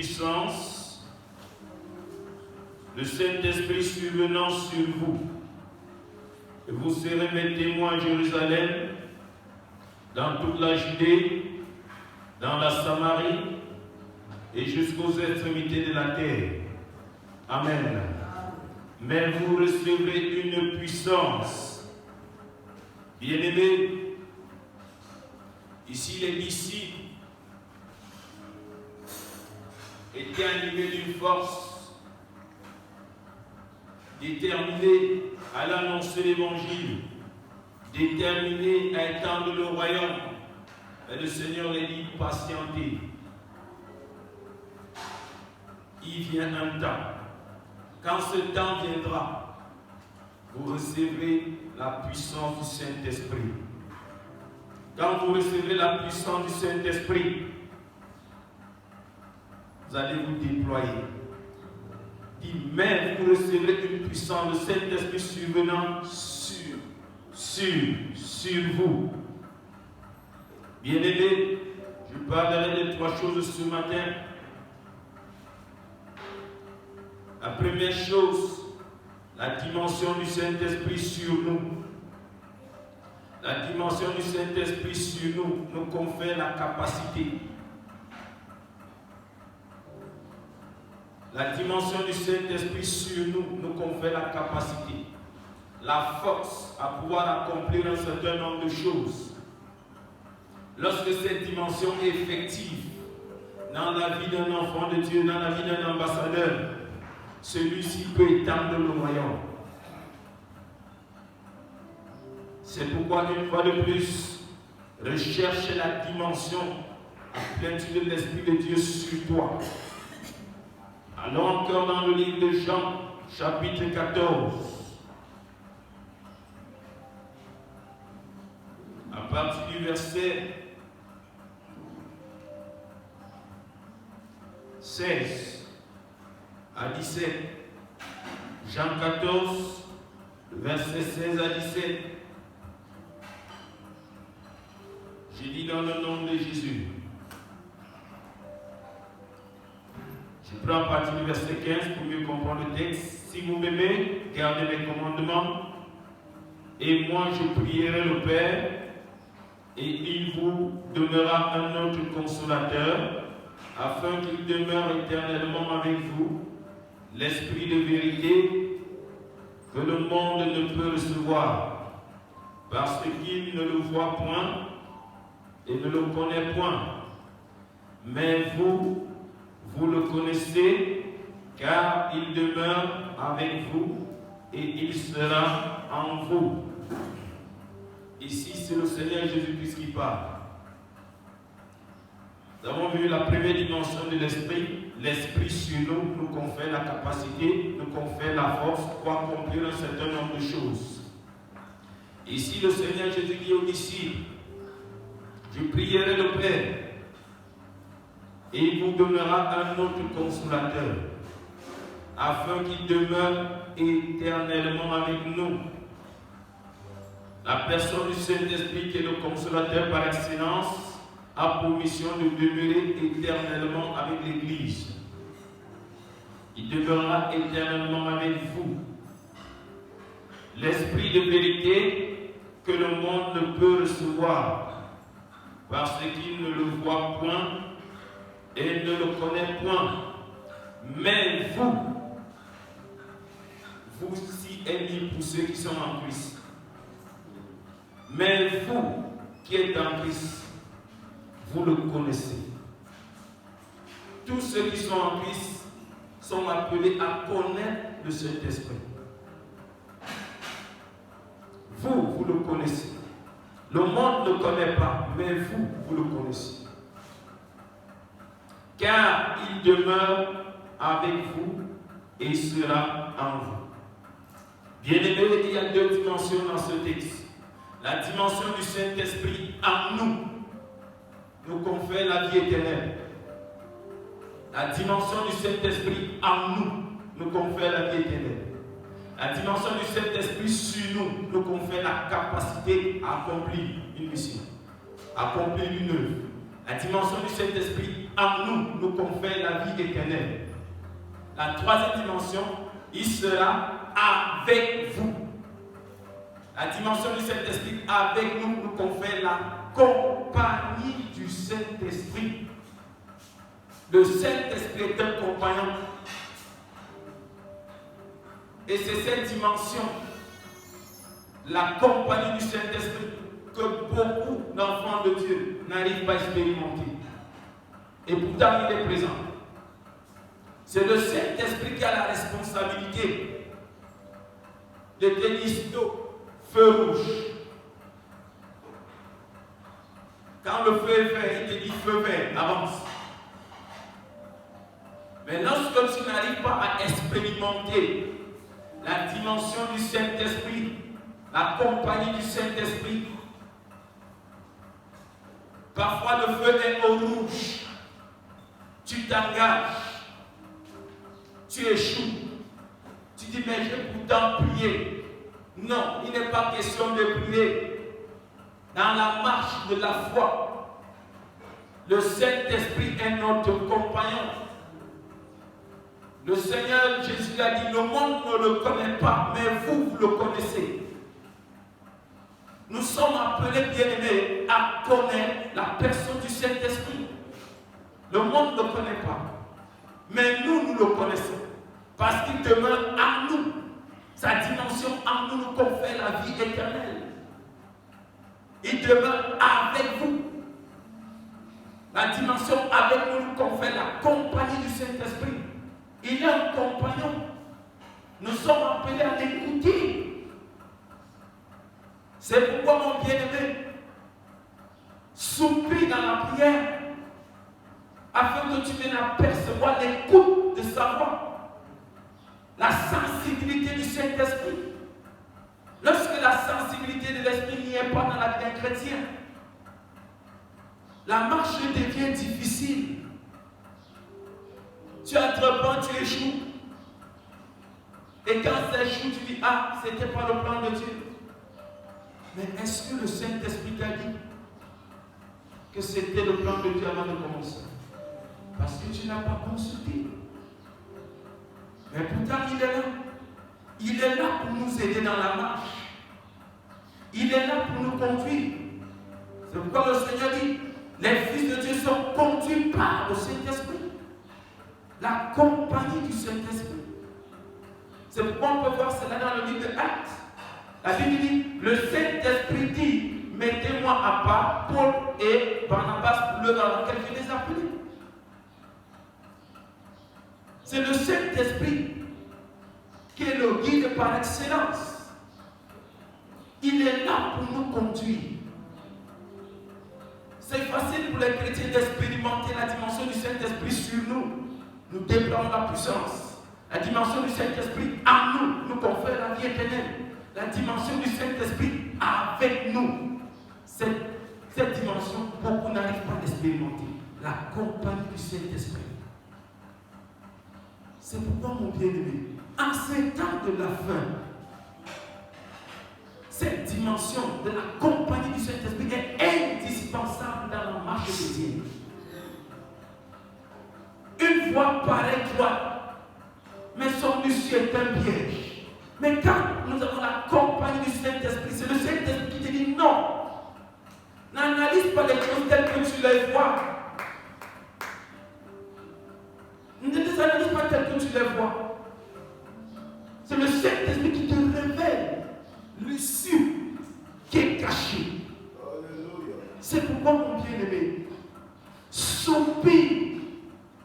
puissance, le Saint-Esprit survenant sur vous. Et vous serez mes témoins à Jérusalem, dans toute la Judée, dans la Samarie et jusqu'aux extrémités de la terre. Amen. Mais vous recevrez une puissance. Bien-aimés, ici les disciples étaient animés d'une force, déterminés à l'annoncer l'évangile, déterminés à étendre le royaume. Et le Seigneur les dit, patientez. Il vient un temps. Quand ce temps viendra, vous recevrez la puissance du Saint-Esprit. Quand vous recevrez la puissance du Saint-Esprit, vous allez vous déployer. Dit, mais vous recevrez une puissance, le Saint-Esprit survenant sur vous. Bien-aimés, je parlerai de 3 choses ce matin. La première chose, la dimension du Saint-Esprit sur nous. La dimension du Saint-Esprit sur nous nous confère la capacité. La dimension du Saint-Esprit sur nous nous confère la capacité, la force à pouvoir accomplir un certain nombre de choses. Lorsque cette dimension est effective dans la vie d'un enfant de Dieu, dans la vie d'un ambassadeur, celui-ci peut étendre le royaume. C'est pourquoi, une fois de plus, recherche la dimension à plénitude de l'Esprit de Dieu sur toi. Allons encore dans le livre de Jean, chapitre 14. À partir du verset 16 à 17. Jean 14, verset 16 à 17. Je lis dans le nom de Jésus. Je prends à partir du verset 15 pour mieux comprendre le texte. Si vous m'aimez, gardez mes commandements. Et moi, je prierai le Père, et il vous donnera un autre consolateur, afin qu'il demeure éternellement avec vous, l'Esprit de vérité que le monde ne peut recevoir, parce qu'il ne le voit point et ne le connaît point. Mais vous, vous le connaissez, car il demeure avec vous et il sera en vous. Ici, c'est le Seigneur Jésus-Christ qui parle. Nous avons vu la première dimension de l'Esprit. L'Esprit sur nous nous confère la capacité, nous confère la force pour accomplir un certain nombre de choses. Ici, le Seigneur Jésus dit aux disciples, je prierai le Père, et il vous donnera un autre consolateur, afin qu'il demeure éternellement avec nous. La personne du Saint-Esprit, qui est le consolateur par excellence, a pour mission de demeurer éternellement avec l'Église. Il demeurera éternellement avec vous. L'Esprit de vérité que le monde ne peut recevoir, parce qu'il ne le voit point et ne le connaît point. Mais vous aussi aimez pour ceux qui sont en Christ. Mais vous qui êtes en Christ, vous le connaissez. Tous ceux qui sont en Christ sont appelés à connaître le Saint-Esprit. Vous le connaissez. Le monde ne connaît pas, mais vous le connaissez. Car il demeure avec vous et sera en vous. Bien-aimés, il y a 2 dimensions dans ce texte. La dimension du Saint-Esprit en nous confère la vie éternelle. La dimension du Saint-Esprit en nous confère la vie éternelle. La dimension du Saint-Esprit sur nous confère la capacité à accomplir une mission, à accomplir une œuvre. La dimension du Saint-Esprit en nous nous confère la vie éternelle. La troisième dimension, il sera avec vous. La dimension du Saint-Esprit avec nous nous confère la compagnie du Saint-Esprit. Le Saint-Esprit est un compagnon. Et c'est cette dimension, la compagnie du Saint-Esprit, que beaucoup d'enfants de Dieu n'arrivent pas à expérimenter. Et pourtant, il est présent. C'est le Saint-Esprit qui a la responsabilité de te dire stop, feu rouge. Quand le feu est vert, il te dit feu vert, avance. Mais lorsque tu n'arrives pas à expérimenter la dimension du Saint-Esprit, la compagnie du Saint-Esprit, parfois le feu est au rouge, tu t'engages, tu échoues, tu dis mais j'ai pourtant prié. Non, il n'est pas question de prier. Dans la marche de la foi, le Saint-Esprit est notre compagnon. Le Seigneur Jésus a dit, le monde ne le connaît pas, mais vous le connaissez. Nous sommes appelés, bien-aimés, à connaître la personne du Saint-Esprit. Le monde ne le connaît pas, mais nous le connaissons. Parce qu'il demeure en nous. Sa dimension en nous nous confère la vie éternelle. Il demeure avec vous. La dimension avec nous nous confère la compagnie du Saint-Esprit. Il est un compagnon. Nous sommes appelés à l'écouter. C'est pourquoi, mon bien-aimé, soupire dans la prière afin que tu viennes apercevoir l'écoute de sa voix. La sensibilité du Saint-Esprit. Lorsque la sensibilité de l'Esprit n'y est pas dans la vie d'un chrétien, la marche devient difficile. Tu entreprends, tu échoues. Et quand ça échoue, tu dis, ah, c'était pas le plan de Dieu. Mais est-ce que le Saint-Esprit t'a dit que c'était le plan de Dieu avant de commencer? Parce que tu n'as pas consulté. Mais pourtant, il est là. Il est là pour nous aider dans la marche. Il est là pour nous conduire. C'est pourquoi le Seigneur dit, les fils de Dieu sont conduits par le Saint-Esprit. La compagnie du Saint-Esprit. C'est pourquoi on peut voir cela dans le livre de Actes. La Bible dit, le Saint-Esprit dit, mettez-moi à part Paul et Barnabas pour l'œuvre dans laquelle je les ai appelés. C'est le Saint-Esprit qui est le guide par excellence. Il est là pour nous conduire. C'est facile pour les chrétiens d'expérimenter la dimension du Saint-Esprit sur nous. Nous déployons la puissance. La dimension du Saint-Esprit en nous nous confère la vie éternelle. La dimension du Saint-Esprit avec nous. Cette dimension, beaucoup n'arrivent pas à l'expérimenter. La compagnie du Saint-Esprit. C'est pourquoi, mon bien-aimé, en ces temps de la fin, cette dimension de la compagnie du Saint-Esprit est indispensable dans la marche chrétienne. Une voie paraît droite, mais son issue est un piège. Mais quand nous avons la compagnie du Saint-Esprit, c'est le Saint-Esprit qui te dit non. N'analyse pas les choses telles que tu les vois. Ne les analyse pas telles que tu les vois. C'est le Saint-Esprit qui te révèle l'issue qui est cachée. C'est pourquoi, mon bien-aimé, soupire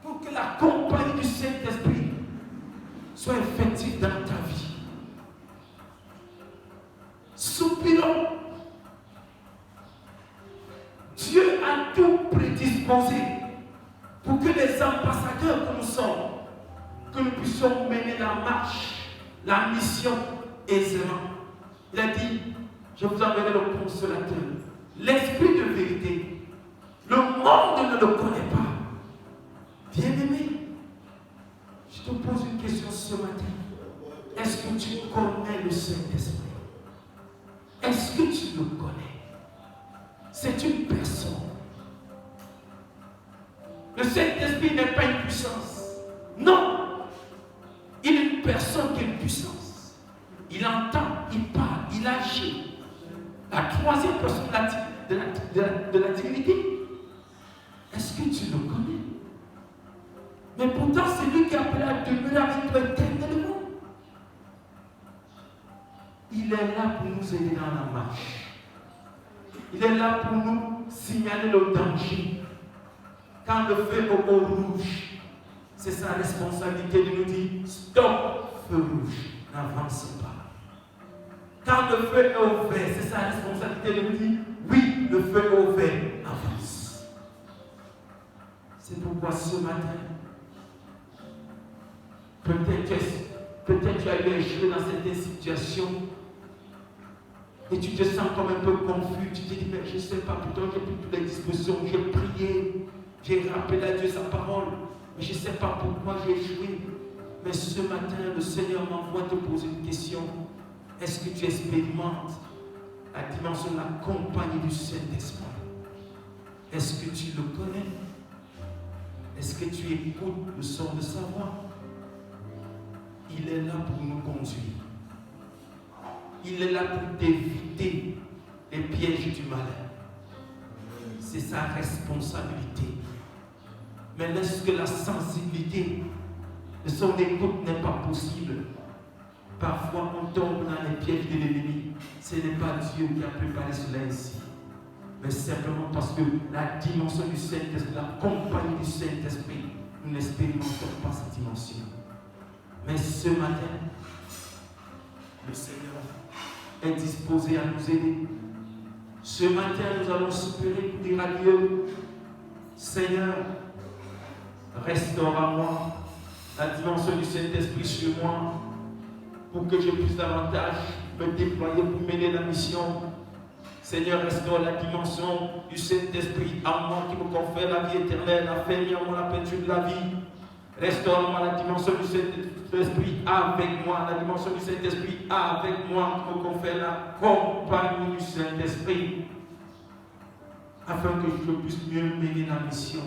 pour que la compagnie du Saint-Esprit soit effective dans ta vie. Soupirons. Dieu a tout prédisposé pour que les ambassadeurs que nous sommes, que nous puissions mener la marche, la mission aisément. Il a dit, je vous enverrai le consolateur, l'esprit de vérité. Le monde ne le connaît pas. Bien-aimé, je te pose une question ce matin. Est-ce que tu connais le Saint-Esprit? Est-ce que tu le connais? C'est une personne. Le Saint-Esprit n'est pas une puissance. Non. Il est une personne qui a une puissance. Il entend, il parle, il agit. La troisième personne de la divinité. Est-ce que tu le connais? Mais pourtant, c'est lui qui a appelé à demeurer avec toi éternellement. Il est là pour nous aider dans la marche. Il est là pour nous signaler le danger. Quand le feu est au rouge, c'est sa responsabilité de nous dire stop, feu rouge, n'avance pas. Quand le feu est au vert, c'est sa responsabilité de nous dire oui, le feu est au vert, avance. C'est pourquoi ce matin, peut-être tu as eu échoué dans cette situation et tu te sens comme un peu confus. Tu te dis, mais je ne sais pas, pourtant j'ai pris toutes les dispositions, j'ai prié, j'ai rappelé à Dieu sa parole, mais je ne sais pas pourquoi j'ai échoué. Mais ce matin, le Seigneur m'envoie te poser une question. Est-ce que tu expérimentes la dimension de la compagnie du Saint-Esprit? Est-ce que tu le connais? Est-ce que tu écoutes le son de sa voix? Il est là pour nous conduire. Il est là pour t'éviter les pièges du malin. C'est sa responsabilité. Mais lorsque la sensibilité de son écoute n'est pas possible, parfois on tombe dans les pièges de l'ennemi. Ce n'est pas Dieu qui a préparé cela ici, mais simplement parce que la dimension du Saint-Esprit, la compagnie du Saint-Esprit, nous n'expérimentons pas cette dimension. Mais ce matin, le Seigneur est disposé à nous aider. Ce matin, nous allons supplier pour dire à Dieu, Seigneur, restaure à moi la dimension du Saint-Esprit sur moi pour que je puisse davantage me déployer pour mener la mission. Seigneur, restaure la dimension du Saint-Esprit en moi qui me confère la vie éternelle, a fait en moi la peinture de la vie. Restaure-moi la dimension du Saint-Esprit avec moi, la dimension du Saint-Esprit avec moi, qui me confère la compagnie du Saint-Esprit, afin que je puisse mieux mener la mission.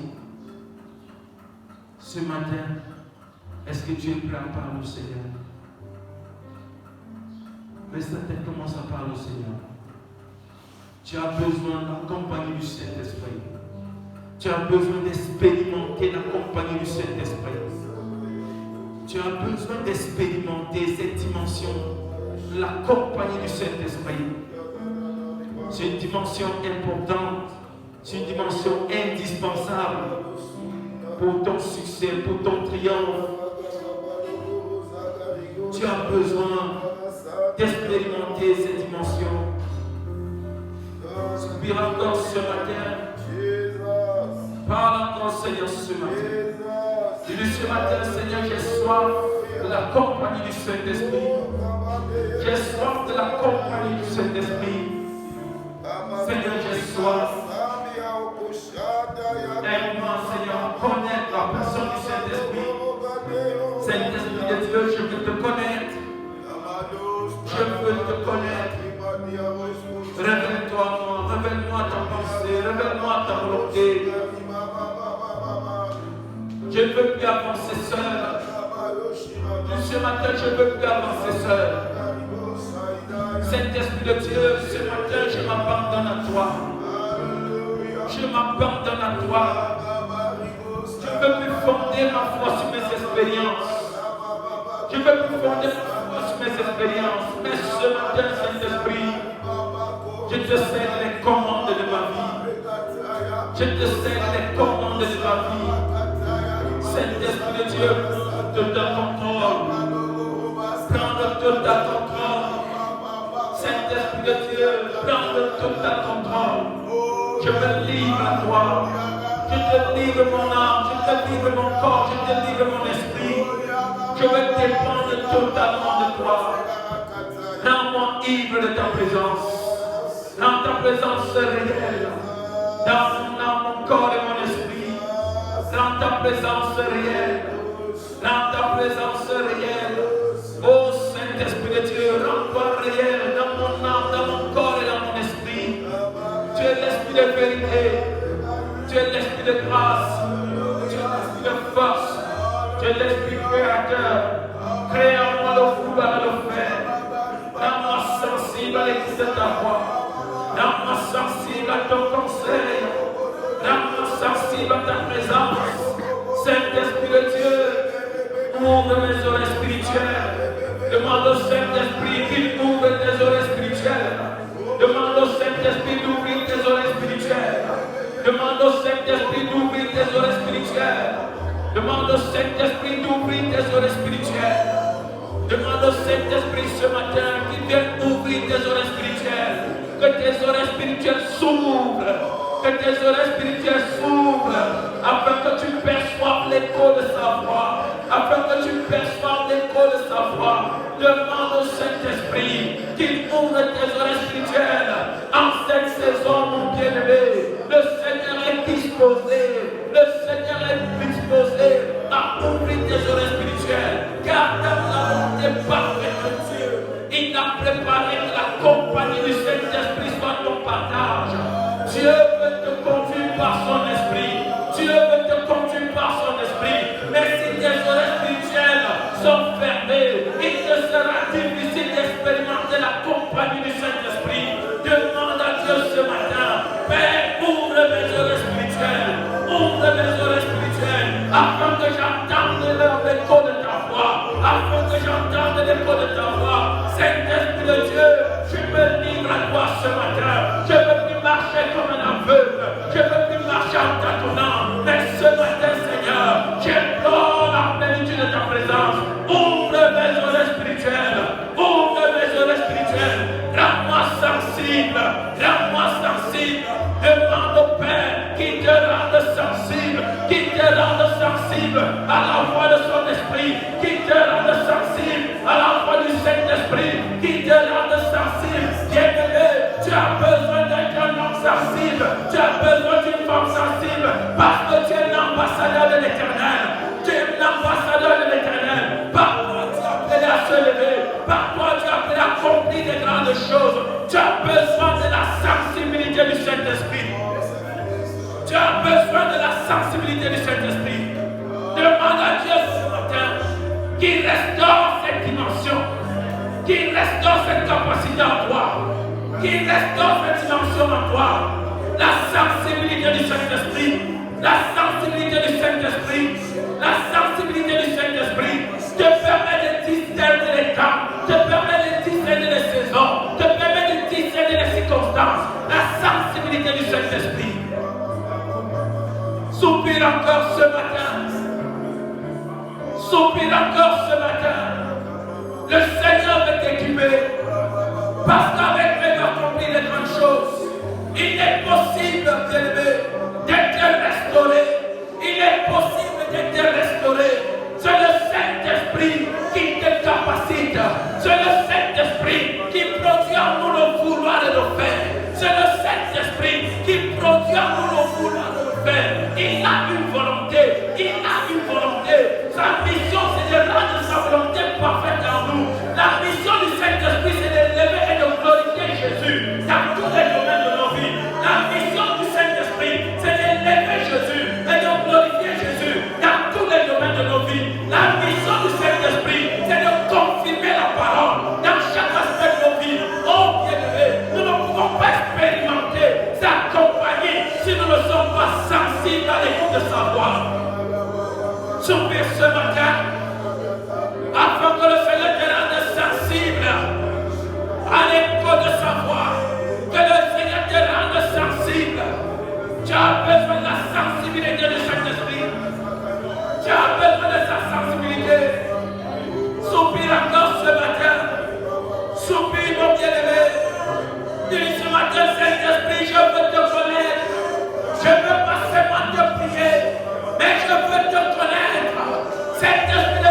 Ce matin, est-ce que tu es prêt à parler au Seigneur? Mais ta tête commence à parler au Seigneur. Tu as besoin de la compagnie du Saint-Esprit. Tu as besoin d'expérimenter la compagnie du Saint-Esprit. Tu as besoin d'expérimenter cette dimension, la compagnie du Saint-Esprit. C'est une dimension importante, c'est une dimension indispensable pour ton succès, pour ton triomphe. Tu as besoin d'expérimenter cette dimension. Soupire encore ce matin. Parle encore, Seigneur, ce matin. Dis-lui ce matin, Seigneur, j'ai soif de la compagnie du Saint-Esprit. J'ai soif de la compagnie du Saint-Esprit. Seigneur, j'ai soif. Aide-moi, Seigneur, à connaître la personne du Saint-Esprit. Saint-Esprit de Dieu, je veux te connaître. Je veux te connaître. Révèle-toi à moi, révèle-moi ta pensée, révèle-moi ta volonté. Je ne veux plus avancer seul. Ce matin, je ne veux plus avancer seul. Saint-Esprit de Dieu, ce matin, je m'abandonne à toi. Je m'abandonne à toi. Je ne veux plus fonder ma foi sur mes expériences. Je ne veux plus fonder ma foi sur mes expériences. Mais ce matin, Saint-Esprit, je te cède les commandes de ma vie. Je te cède les commandes de ma vie. Saint-Esprit de Dieu, prends le total contrôle. Prends le total contrôle. Saint-Esprit de Dieu, prends le total contrôle. Je me livre à toi. Je te livre mon âme, je te livre mon corps, je te livre mon esprit. Je veux dépendre totalement de toi. Rends-moi ivre de ta présence. Dans ta présence réelle. Dans mon âme, mon corps et mon esprit. Dans ta présence réelle. Dans ta présence réelle. Ô Saint-Esprit de Dieu, rends-toi réel dans mon âme, dans mon corps et dans mon esprit. Tu es l'esprit de vérité. Tu es l'esprit de grâce. Saint-Esprit créateur, crée en moi le vouloir et le faire. Rends-moi sensible à l'écoute de ta voix. Rends-moi sensible à ton conseil. Rends-moi sensible à ta présence. Saint-Esprit de Dieu, ouvre mes oreilles spirituelles. Demande au Saint-Esprit qu'il ouvre tes oreilles spirituelles. Demande au Saint-Esprit d'ouvrir tes oreilles spirituelles. Demande au Saint-Esprit d'ouvrir tes oreilles spirituelles. Demande au Saint-Esprit d'ouvrir tes oreilles spirituelles. Demande au Saint-Esprit ce matin qu'il vienne ouvrir tes oreilles spirituelles. Que tes oreilles spirituelles s'ouvrent. Que tes oreilles spirituelles s'ouvrent. Afin que tu perçoives l'écho de sa voix. Afin que tu perçoives l'écho de sa voix. Demande au Saint-Esprit qu'il ouvre tes oreilles spirituelles. En cette saison, mon bien-aimé, le Seigneur est disposé. Le Seigneur est disposé à ouvrir tes oreilles spirituelles. Car dans la volonté parfaite de Dieu, il a préparé que la compagnie du Saint-Esprit soit ton partage. Dieu veut te conduire par son esprit. Dieu veut te conduire par son esprit. Mais si tes oreilles spirituelles sont fermées, il te sera difficile d'expérimenter la compagnie du Saint-Esprit. Demande à Dieu ce matin, Père, ouvre mes oreilles spirituelles. Ouvre mes oreilles spirituelles. Afin que j'entende l'écho de ta voix. Afin que j'entende l'écho de ta voix. Saint-Esprit de Dieu, je me livre à toi ce matin. Je ne veux plus marcher comme un aveugle. Je ne veux plus marcher en tâtonnant. Mais ce matin, Seigneur, j'implore la plénitude de ta présence. Ouvre mes oreilles spirituelles. Ouvre mes oreilles spirituelles. Rends-moi sensible. Rends-moi sensible. Demande au Père qui te rende sensible. Qui te rende sensible à la voix de son esprit. Qui te rende sensible à la voix du Saint-Esprit. Qui te rende sensible. Bien-aimé, tu as besoin d'être un homme sensible. Tu as besoin d'une femme sensible. Parce que tu es l'ambassadeur de l'Éternel. Tu es l'ambassadeur de l'Éternel. Par toi, tu as appelé à se lever. Par toi, tu as appelé à accomplir des grandes choses. Tu as besoin de la sensibilité du Saint-Esprit. Tu as besoin de la sensibilité du Saint-Esprit. Demande à Dieu ce matin qu'il restaure cette dimension. Qu'il restaure cette capacité en toi. Qu'il restaure cette dimension en toi. La sensibilité du Saint-Esprit. La sensibilité du Saint-Esprit. La sensibilité du Saint-Esprit te permet de discerner les temps. Te permet de discerner les saisons. Te permet de discerner les circonstances. La sensibilité du Saint-Esprit. Soupire encore ce matin. Soupire encore ce matin. Le Seigneur veut t'équiper. Parce qu'avec lui, il va accomplir de grandes choses. Il est possible, bien-aimé, d'être restauré. Il est possible d'être restauré. C'est le Saint-Esprit qui te capacite. C'est le Saint-Esprit qui produit en nous le vouloir et le faire. C'est le Saint-Esprit qui produit en nous le vouloir et le faire. Il a une volonté. Il a une volonté. Sa mission, c'est de rendre sa volonté parfaite en nous. La mission du Saint-Esprit, c'est d'élever et de glorifier Jésus dans tous les domaines de nos vies. La mission du Saint-Esprit, c'est d'élever Jésus et de glorifier Jésus dans tous les domaines de nos vies. La mission du Saint-Esprit, c'est de confirmer la parole dans chaque aspect de nos vies. Oh bien-aimés, nous ne pouvons pas expérimenter sa compagnie si nous ne sommes pas sensibles à l'écoute de sa voix. Soupire ce matin, afin que le Seigneur te rende sensible à l'écoute de sa voix. Que le Seigneur te rende sensible. Tu as besoin de la sensibilité du Saint-Esprit. Tu as besoin de sa sensibilité. Soupire encore ce matin. Soupire mon bien-aimé. Dis ce matin, Saint-Esprit, je veux te connaître. Je veux pas seulement te prier, mais je veux te connaître. Saint-Esprit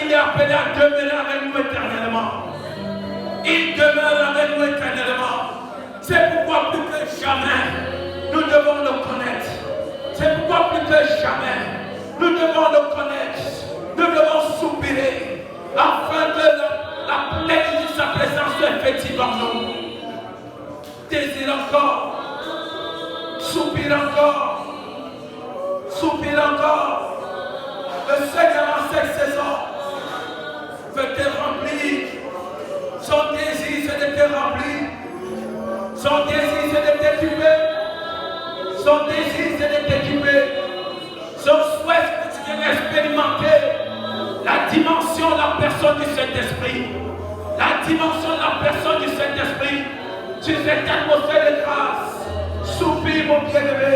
il est appelé à demeurer avec nous éternellement. Il demeure avec nous éternellement. C'est pourquoi plus que jamais, nous devons le connaître. C'est pourquoi plus que jamais, nous devons le connaître. Nous devons soupirer afin que la plénitude de sa présence soit effective en nous. Désire encore. Soupire encore. Soupire encore. Le Seigneur en cette saison veut te remplir. Son désir c'est de te remplir. Son désir c'est de t'équiper. Son désir c'est de t'équiper. Son souhait c'est que tu viennes expérimenter la dimension de la personne du Saint-Esprit. La dimension de la personne du Saint-Esprit. Sur cette atmosphère de grâce. Soupire mon bien-aimé.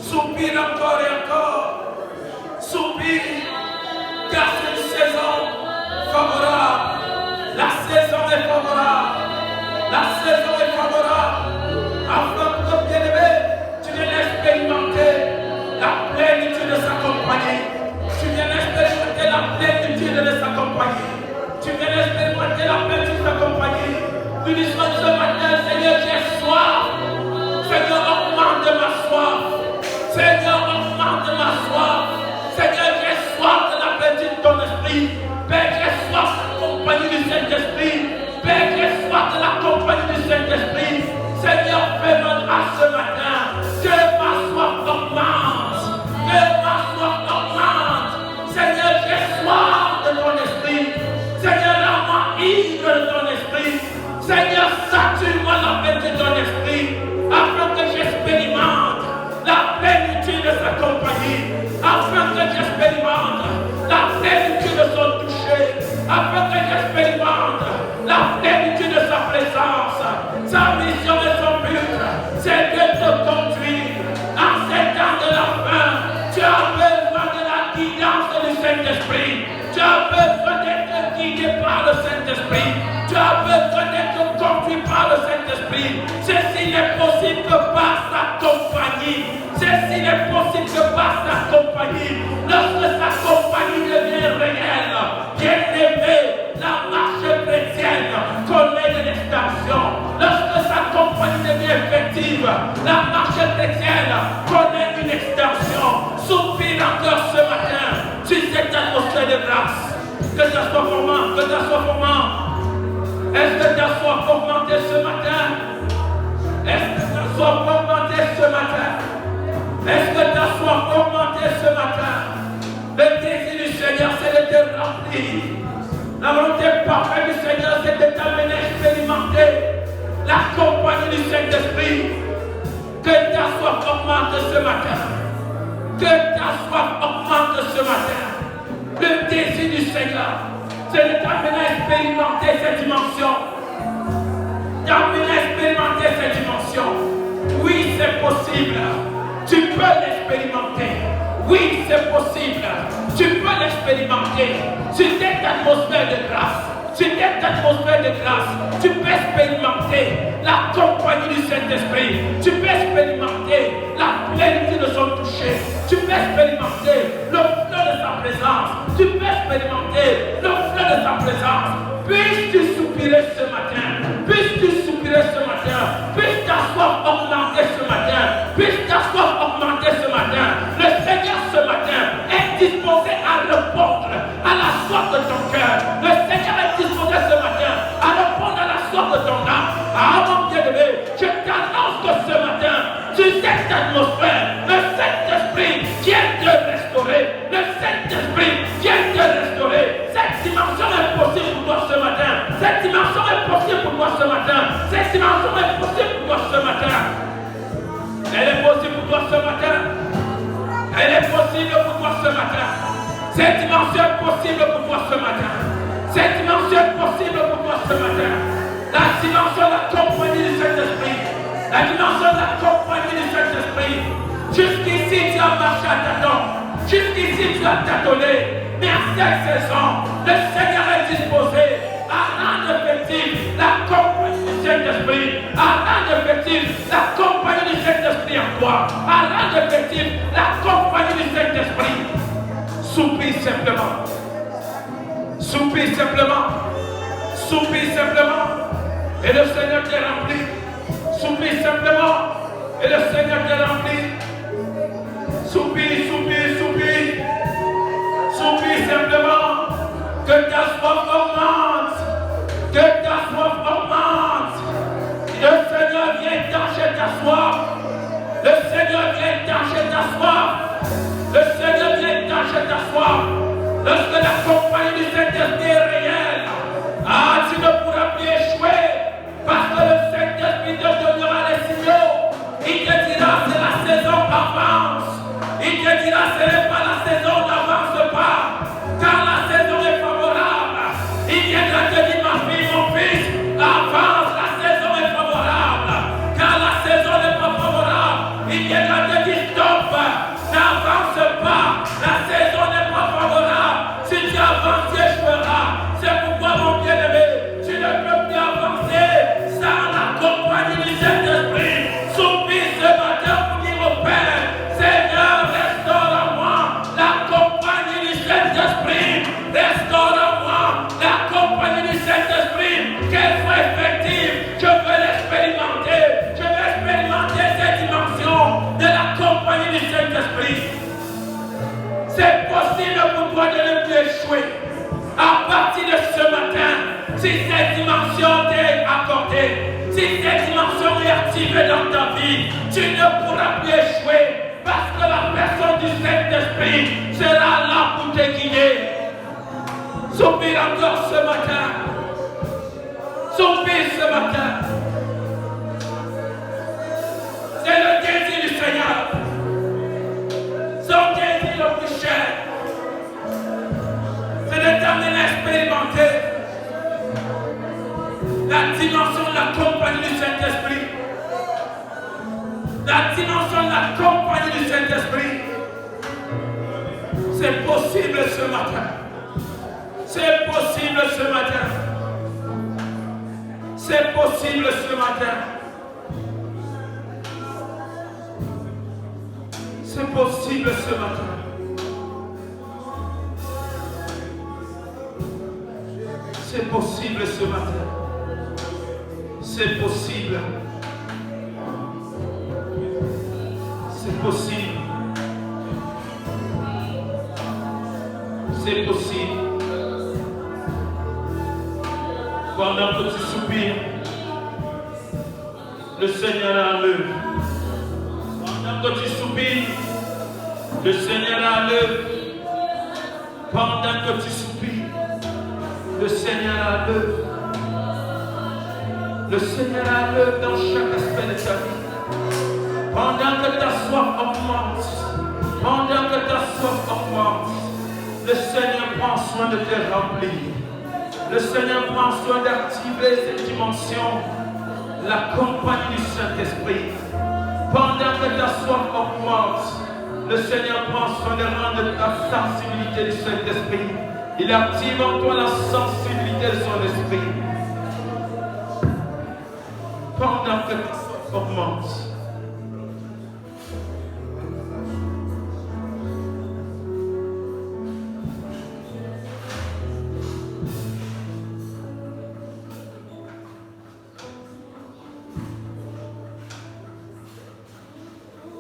Soupire encore et encore. Soupire. Car c'est une saison favorable. La saison est favorable. La saison est favorable. Afin que bien-aimé, tu viennes expérimenter la plénitude de sa compagnie. Tu viens expérimenter la plénitude de sa compagnie. Tu viens expérimenter la plénitude de sa compagnie. Tu dis ce matin, Seigneur, j'ai soif. Seigneur, augmente ma soif. Seigneur, augmente ma soif. Seigneur, j'ai soif de la plénitude de ton esprit. Père, j'ai soif de la compagnie du Saint-Esprit. Père, j'ai soif de la compagnie du Saint-Esprit. Seigneur, fais-moi grâce ce matin. Que ma soif augmente. Que ma soif augmente. Seigneur, j'ai soif de ton esprit. Seigneur, rends-moi ivre de ton esprit. Seigneur, sature-moi la plénitude de ton esprit, afin que j'expérimente la plénitude de sa compagnie, afin que j'expérimente la plénitude de son toucher, afin que j'expérimente la plénitude de sa présence. Sa mission et son but, c'est de te conduire en ces temps de la fin. Tu as besoin de la guidance du Saint-Esprit. Tu as besoin d'être guidé par le Saint-Esprit. Tu as besoin d'être conduit par le Saint-Esprit. Ceci n'est possible que par sa compagnie. Ceci n'est possible que par sa compagnie. Lorsque sa compagnie devient réelle, bien-aimé, la marche chrétienne connaît de l'extension. Lorsque sa compagnie devient effective, la marche chrétienne connaît une extension. Soupire encore ce matin sur cette atmosphère de grâce. Que ta soif augmente, que ta soif augmente. Est-ce que ta soif augmentée ce matin? Est-ce que ta soif augmentée ce matin? Est-ce que ta soif augmentée ce matin? Le désir du Seigneur, c'est de te remplir. La volonté parfaite du Seigneur, c'est de t'amener à expérimenter la compagnie du Saint-Esprit. Que ta soif augmente ce matin. Que ta soif augmente ce matin. Le désir du Seigneur, c'est de t'amener à expérimenter cette dimension. T'amener à expérimenter cette dimension. Oui, c'est possible. Tu peux l'expérimenter. Oui, c'est possible. Tu peux l'expérimenter. Sur cette atmosphère de grâce. Sur cette atmosphère de grâce, tu peux expérimenter la compagnie du Saint-Esprit. Tu peux expérimenter la plénitude de son toucher. Tu peux expérimenter le flot de sa présence. Tu peux expérimenter le flot de sa présence. Puisses-tu soupirer ce matin. Puisses-tu soupirer ce matin. Puisse ta soif augmenter ce matin. Puisse ta soif augmenter ce matin. Le Seigneur ce matin est disposé à répondre à la soif de ton cœur. Le Seigneur est disposé ce matin à répondre à la soif de ton âme. Ah mon bien-aimé, je t'annonce que ce matin, sur cette atmosphère, le Saint-Esprit vient te restaurer. Le Saint-Esprit vient te restaurer. Cette dimension est possible pour toi ce matin. Cette dimension est possible pour toi ce matin. Cette dimension est possible pour toi ce matin. Elle est possible pour toi ce matin. Elle est possible pour toi ce matin. Cette dimension est possible pour toi ce matin. Cette dimension est possible pour toi ce matin. La dimension de la compagnie du Saint-Esprit. La dimension de la compagnie du Saint-Esprit. Jusqu'ici, tu as marché à tâtons. Jusqu'ici, tu as tâtonné. Mais à cette saison, le Seigneur est disposé à rendre effective la compagnie du Saint-Esprit. À rendre effective la compagnie du Saint-Esprit en toi. À rendre effective la compagnie du Saint-Esprit. Soupire simplement. Soupire simplement. Soupire simplement. Et le Seigneur te remplit. Soupire simplement. Et le Seigneur te remplit. Soupire, soupire, soupire. Soupire simplement. Que ta soif augmente. Que ta soif augmente. Le Seigneur vient étancher ta soif. Le Seigneur vient étancher ta soif. Le Seigneur vient étancher ta soif. Lorsque la compagnie du Saint-Esprit est réelle, tu ne pourras plus échouer. Parce que le Saint-Esprit te donnera les signaux. Il te dira c'est la saison avance. Il te dira ce n'est pas la saison, n'avance pas. Car la saison est favorable. Il viendra te dire ma fille, mon fils, avance, la saison est favorable. Car la saison n'est pas favorable. Il viendra te dire stop, n'avance pas. La saison n'est pas favorable. Si tu avances, tu échoueras. C'est pourquoi mon bien-aimé, tu ne peux plus avancer sans la compagnie du Saint-Esprit. Soupire ce matin pour dire au Père, Seigneur, restaure à moi la compagnie du Saint-Esprit. Restaure à moi la compagnie du Saint-Esprit. Qu'elle soit effective. Je veux l'expérimenter. Je veux expérimenter cette dimension de la compagnie du Saint-Esprit. C'est possible pour toi de ne plus échouer. À partir de ce matin, si cette dimension t'est accordée, si cette dimension est activée dans ta vie, tu ne pourras plus échouer parce que la personne du Saint-Esprit sera là pour te guider. Soupire encore ce matin. Soupire ce matin. C'est le désir du Seigneur. Son désir le plus cher. C'est de t'amener à expérimenter la dimension de la compagnie du Saint-Esprit. La dimension de la compagnie du Saint-Esprit. C'est possible ce matin. C'est possible ce matin. C'est possible ce matin. C'est possible ce matin. C'est possible ce matin. C'est possible. C'est possible. C'est possible. Pendant que tu soupires, le Seigneur a l'œuvre. Pendant que tu soupires, le Seigneur a l'œuvre. Pendant que tu soupires, le Seigneur a l'œuvre. Le Seigneur a l'œuvre dans chaque aspect de ta vie. Pendant que ta soif augmente, pendant que ta soif augmente, le Seigneur prend soin de te remplir. Le Seigneur prend soin d'activer cette dimension, la compagnie du Saint-Esprit. Pendant que ta soif augmente, le Seigneur prend soin de rendre la sensibilité du Saint-Esprit. Il active en toi la sensibilité de son esprit. Pendant que ta soif augmente,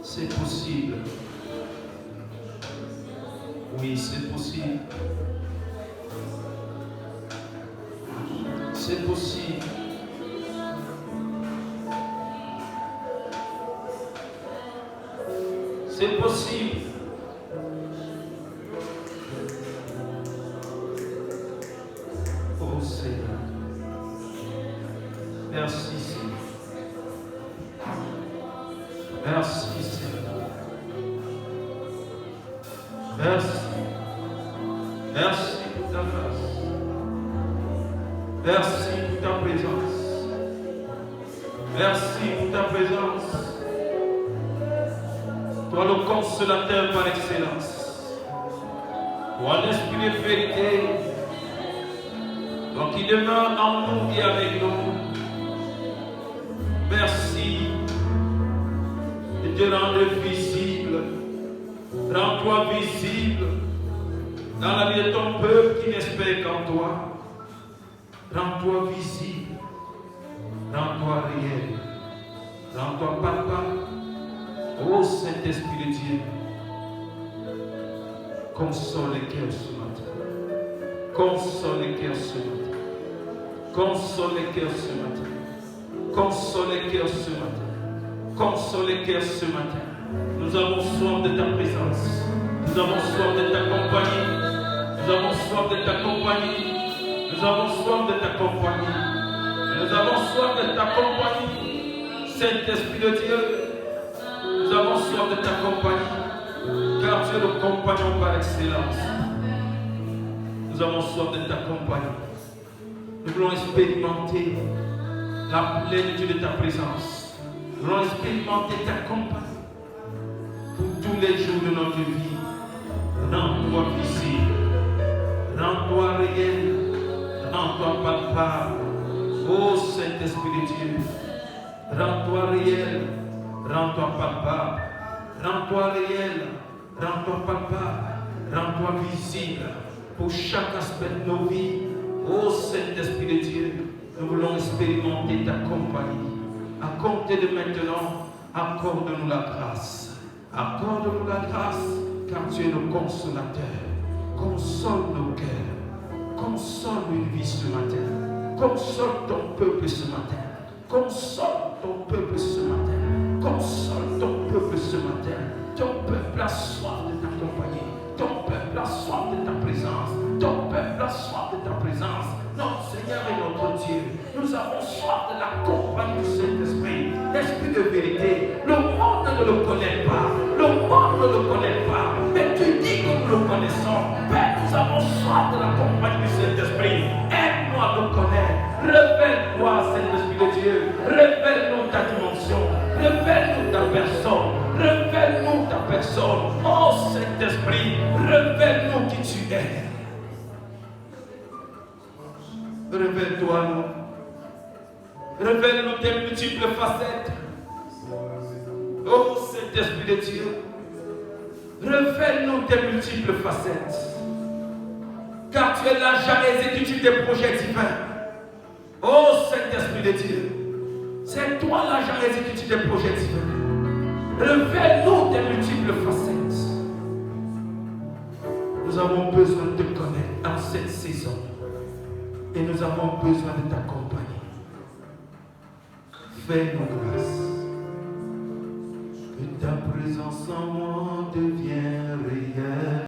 c'est possible. Oui, c'est possible. C'est possible. C'est possible. Oh Seigneur. Merci Seigneur. Merci Seigneur. Merci. Merci pour ta grâce. Merci pour ta présence. Merci pour ta présence. Toi le consolateur par excellence. Toi l'esprit de vérité. Toi qui demeure en nous et avec nous. Merci de te rendre visible. Rends-toi visible dans la vie de ton peuple qui n'espère qu'en toi. Rends-toi visible, rends-toi réel, rends-toi palpable. Ô Saint-Esprit de Dieu, console les cœurs ce matin. Console les cœurs ce matin. Console les cœurs ce matin. Console les cœurs ce matin. Console les cœurs ce matin. Nous avons soif de ta présence. Nous avons soif de ta compagnie. Nous avons soif de ta compagnie. Nous avons soif de ta compagnie. Nous avons soif de ta compagnie. Saint-Esprit de Dieu, nous avons soif de ta compagnie. Car tu es le compagnon par excellence. Nous avons soif de ta compagnie. Nous voulons expérimenter la plénitude de ta présence. Nous voulons expérimenter ta compagnie pour tous les jours de notre vie. Rends-toi visible, rends-toi réel, rends-toi palpable. Ô Saint-Esprit de Dieu, rends-toi réel, rends-toi palpable, rends-toi réel, rends-toi palpable, rends-toi visible pour chaque aspect de nos vies. Ô Saint-Esprit de Dieu, nous voulons expérimenter ta compagnie. À compter de maintenant, accorde-nous la grâce. Accorde-nous la grâce, car tu es le consolateur. Console nos cœurs. Console une vie ce matin. Console ton peuple ce matin. Console ton peuple ce matin. Console ton peuple ce matin. Ton peuple a soif de t'accompagner. Ton peuple a soif de ta présence. Ton peuple a soif de ta présence. Notre Seigneur et notre Dieu, nous avons soif de la compagnie du Saint-Esprit, l'Esprit de vérité. Le monde ne le connaît pas. Le monde ne le connaît pas. Mais tu dis que nous le connaissons. Père, nous avons soif de la compagnie du Saint-Esprit. Aide-nous à le connaître. Révèle-toi, Saint-Esprit de Dieu. Révèle-nous ta dimension. Révèle-nous ta personne. Révèle-nous ta personne. Oh Saint-Esprit, révèle-nous qui tu es. Révèle-toi nous. Révèle-nous tes multiples facettes. Oh Saint-Esprit de Dieu, révèle-nous tes multiples facettes. Car tu es l'agent exécutif des projets divins. Oh Saint-Esprit de Dieu, c'est toi l'agent exécutif des projets divins. Révèle-nous tes multiples facettes. Nous avons besoin de te connaître en cette saison. Et nous avons besoin de ta compagnie. Fais-nous grâce. Que ta présence en moi devienne réelle.